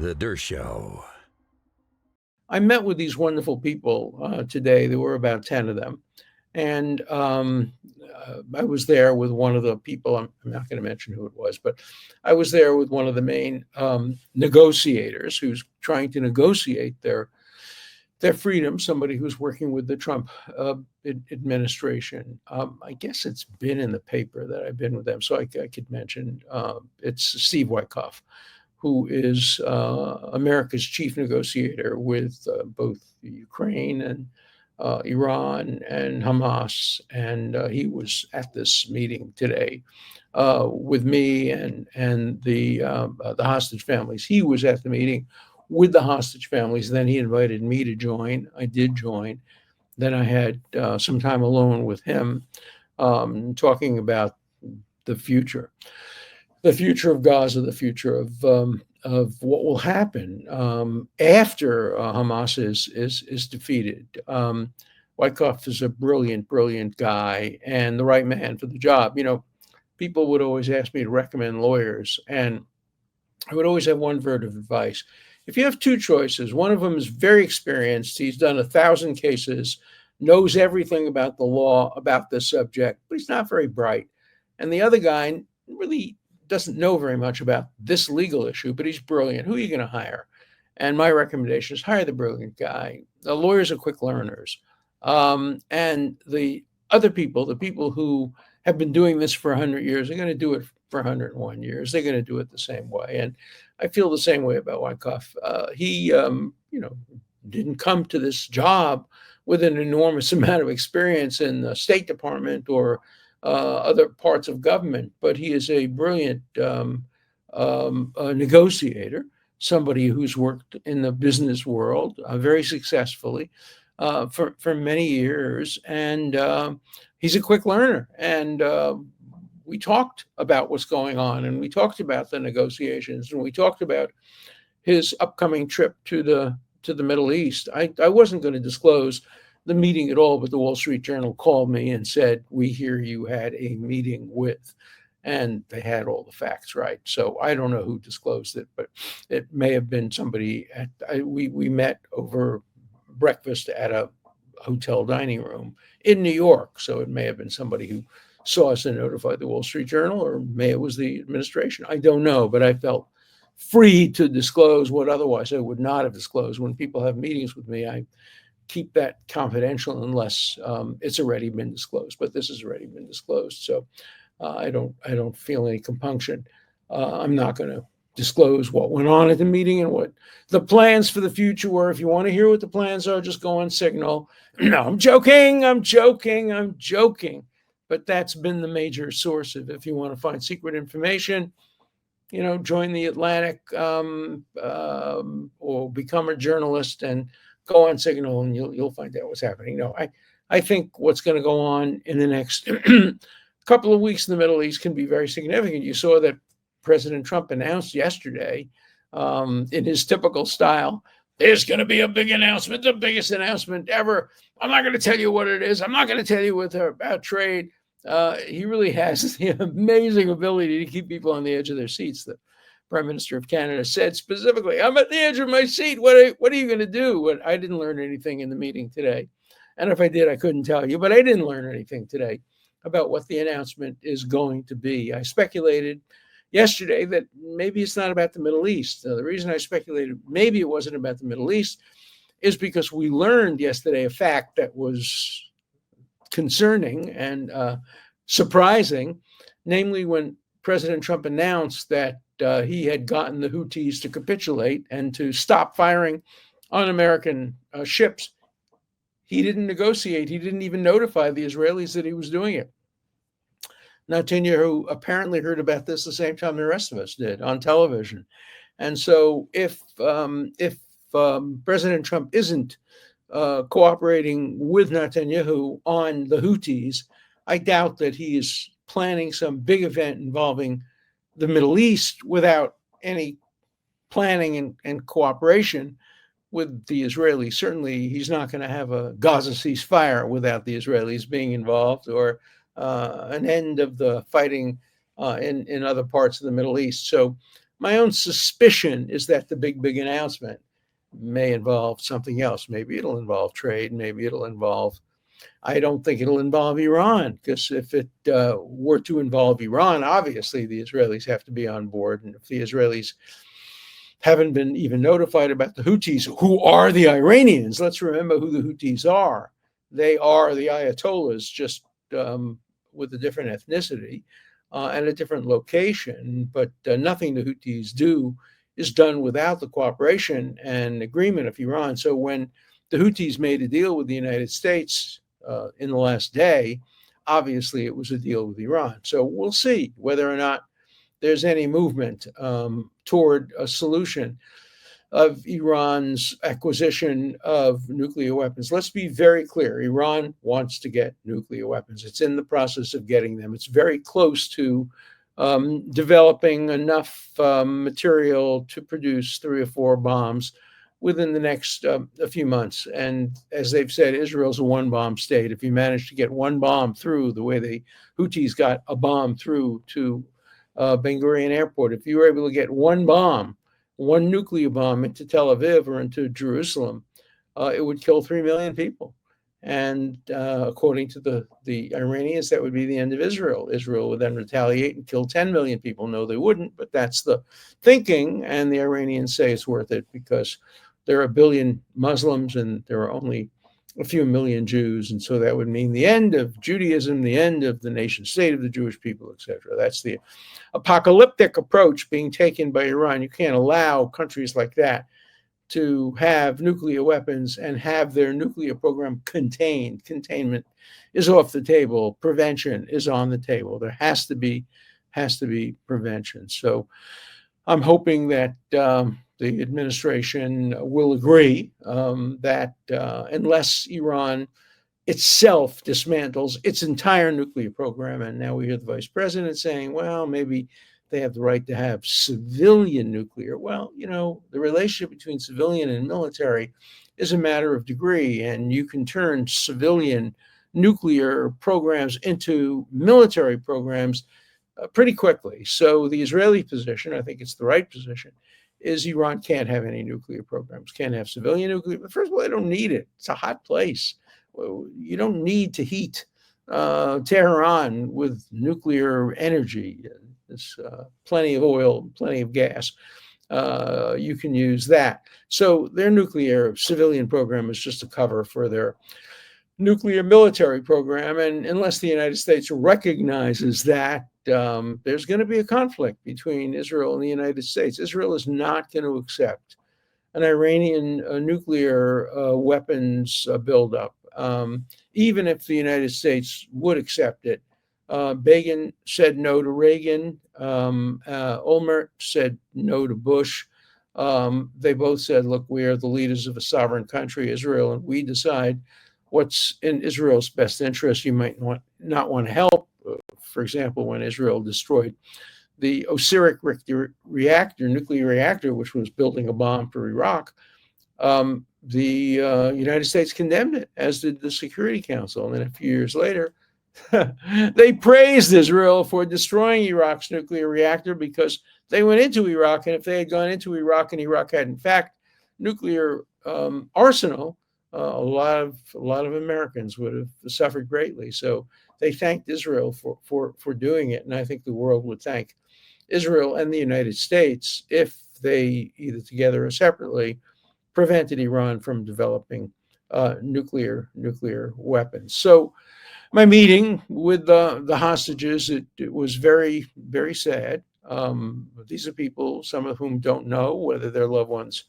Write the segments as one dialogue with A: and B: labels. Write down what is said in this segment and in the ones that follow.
A: The Dershow.
B: I met with these wonderful people today. There were about 10 of them. And I was there with one of the people, I'm not going to mention who it was, but I was there with one of the main negotiators who's trying to negotiate their freedom, somebody who's working with the Trump administration. I guess it's been in the paper that I've been with them, so I could mention it's Steve Wyckoff, who is America's chief negotiator with both Ukraine and Iran and Hamas. And he was at this meeting today with me and the hostage families. He was at the meeting with the hostage families. Then he invited me to join. I did join. Then I had some time alone with him, talking about the future of Gaza, the future of what will happen after Hamas is defeated. Wyckoff is a brilliant guy and the right man for the job. People would always ask me to recommend lawyers, and I would always have one word of advice. If you have two choices, one of them is very experienced. He's done 1,000 cases, knows everything about the law, about this subject, but he's not very bright. And the other guy really doesn't know very much about this legal issue, but he's brilliant. Who are you going to hire? And my recommendation is hire the brilliant guy. The lawyers are quick learners. And the other people, the people who have been doing this for 100 years, are going to do it for 101 years. They're going to do it the same way. And I feel the same way about Wyckoff. He didn't come to this job with an enormous amount of experience in the State Department or other parts of government, but he is a brilliant negotiator, somebody who's worked in the business world very successfully for many years, and he's a quick learner. And we talked about what's going on, and we talked about the negotiations, and we talked about his upcoming trip to the Middle East. I wasn't going to disclose the meeting at all, but the Wall Street Journal called me and said, "We hear you had a meeting with," and they had all the facts right. So I don't know who disclosed it, but it may have been somebody we met over breakfast at a hotel dining room in New York. So it may have been somebody who saw us and notified the Wall Street Journal, or maybe it was the administration. I don't know, but I felt free to disclose what otherwise I would not have disclosed. When people have meetings with me, I keep that confidential unless it's already been disclosed. But this has already been disclosed, so I don't feel any compunction. I'm not going to disclose what went on at the meeting and what the plans for the future were. If you want to hear what the plans are, just go on Signal. No, I'm joking. But that's been the major source of, if you want to find secret information, join the Atlantic or become a journalist and go on Signal, and you'll find out what's happening. No, I think what's going to go on in the next couple of weeks in the Middle East can be very significant. You saw that President Trump announced yesterday, in his typical style, there's going to be a big announcement, the biggest announcement ever. I'm not going to tell you what it is. I'm not going to tell you about trade. He really has the amazing ability to keep people on the edge of their seats. The Prime Minister of Canada said specifically, "I'm at the edge of my seat. What are you going to do?" I didn't learn anything in the meeting today. And if I did, I couldn't tell you. But I didn't learn anything today about what the announcement is going to be. I speculated yesterday that maybe it's not about the Middle East. The reason I speculated maybe it wasn't about the Middle East is because we learned yesterday a fact that was concerning and surprising, namely when President Trump announced that he had gotten the Houthis to capitulate and to stop firing on American ships. He didn't negotiate. He didn't even notify the Israelis that he was doing it. Netanyahu apparently heard about this the same time the rest of us did on television. And so if President Trump isn't cooperating with Netanyahu on the Houthis, I doubt that he is planning some big event involving the Middle East without any planning and cooperation with the Israelis. Certainly, he's not going to have a Gaza ceasefire without the Israelis being involved, or an end of the fighting in other parts of the Middle East. So My own suspicion is that the big announcement may involve something else. Maybe it'll involve trade. Maybe it'll involve, I don't think it'll involve Iran, because if it were to involve Iran, obviously the Israelis have to be on board. And if the Israelis haven't been even notified about the Houthis, who are the Iranians, let's remember who the Houthis are. They are the Ayatollahs, just with a different ethnicity and a different location. But nothing the Houthis do is done without the cooperation and agreement of Iran. So when the Houthis made a deal with the United States in the last day, obviously it was a deal with Iran. So we'll see whether or not there's any movement toward a solution of Iran's acquisition of nuclear weapons. Let's be very clear. Iran wants to get nuclear weapons. It's in the process of getting them. It's very close to developing enough material to produce 3 or 4 bombs within the next a few months. And as they've said, Israel's a one-bomb state. If you manage to get one bomb through the way the Houthis got a bomb through to Ben Gurion Airport, if you were able to get one bomb, one nuclear bomb into Tel Aviv or into Jerusalem, it would kill 3 million people. And according to the Iranians, that would be the end of Israel. Israel would then retaliate and kill 10 million people. No, they wouldn't, but that's the thinking. And the Iranians say it's worth it because there are 1 billion Muslims and there are only a few million Jews. And so that would mean the end of Judaism, the end of the nation state of the Jewish people, etc. That's the apocalyptic approach being taken by Iran. You can't allow countries like that to have nuclear weapons and have their nuclear program contained. Containment is off the table. Prevention is on the table. There has to be prevention. So I'm hoping that the administration will agree that unless Iran itself dismantles its entire nuclear program, and now we hear the vice president saying, well, maybe they have the right to have civilian nuclear. Well, the relationship between civilian and military is a matter of degree, and you can turn civilian nuclear programs into military programs pretty quickly. So the Israeli position, I think it's the right position, is Iran can't have any nuclear programs, can't have civilian nuclear. But first of all, they don't need it. It's a hot place. You don't need to heat Tehran with nuclear energy. There's plenty of oil, plenty of gas. You can use that. So their nuclear civilian program is just a cover for their nuclear military program. And unless the United States recognizes that, there's going to be a conflict between Israel and the United States. Israel is not going to accept an Iranian nuclear weapons buildup, even if the United States would accept it. Begin said no to Reagan. Olmert said no to Bush. They both said, look, we are the leaders of a sovereign country, Israel, and we decide what's in Israel's best interest. You might not want to help. For example, when Israel destroyed the Osiris nuclear reactor, which was building a bomb for Iraq, the United States condemned it, as did the Security Council. And then a few years later, they praised Israel for destroying Iraq's nuclear reactor because they went into Iraq, and if they had gone into Iraq and Iraq had, in fact, nuclear arsenal, a lot of Americans would have suffered greatly. So they thanked Israel for doing it, and I think the world would thank Israel and the United States if they, either together or separately, prevented Iran from developing nuclear weapons. So my meeting with the hostages, it was very, very sad. These are people, some of whom don't know whether their loved ones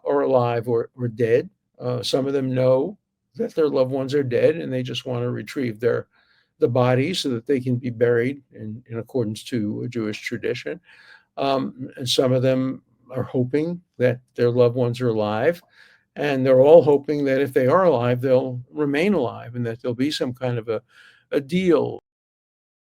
B: are alive or dead. Some of them know that their loved ones are dead, and they just want to retrieve the bodies so that they can be buried in accordance to a Jewish tradition. And some of them are hoping that their loved ones are alive. And they're all hoping that if they are alive, they'll remain alive and that there'll be some kind of a deal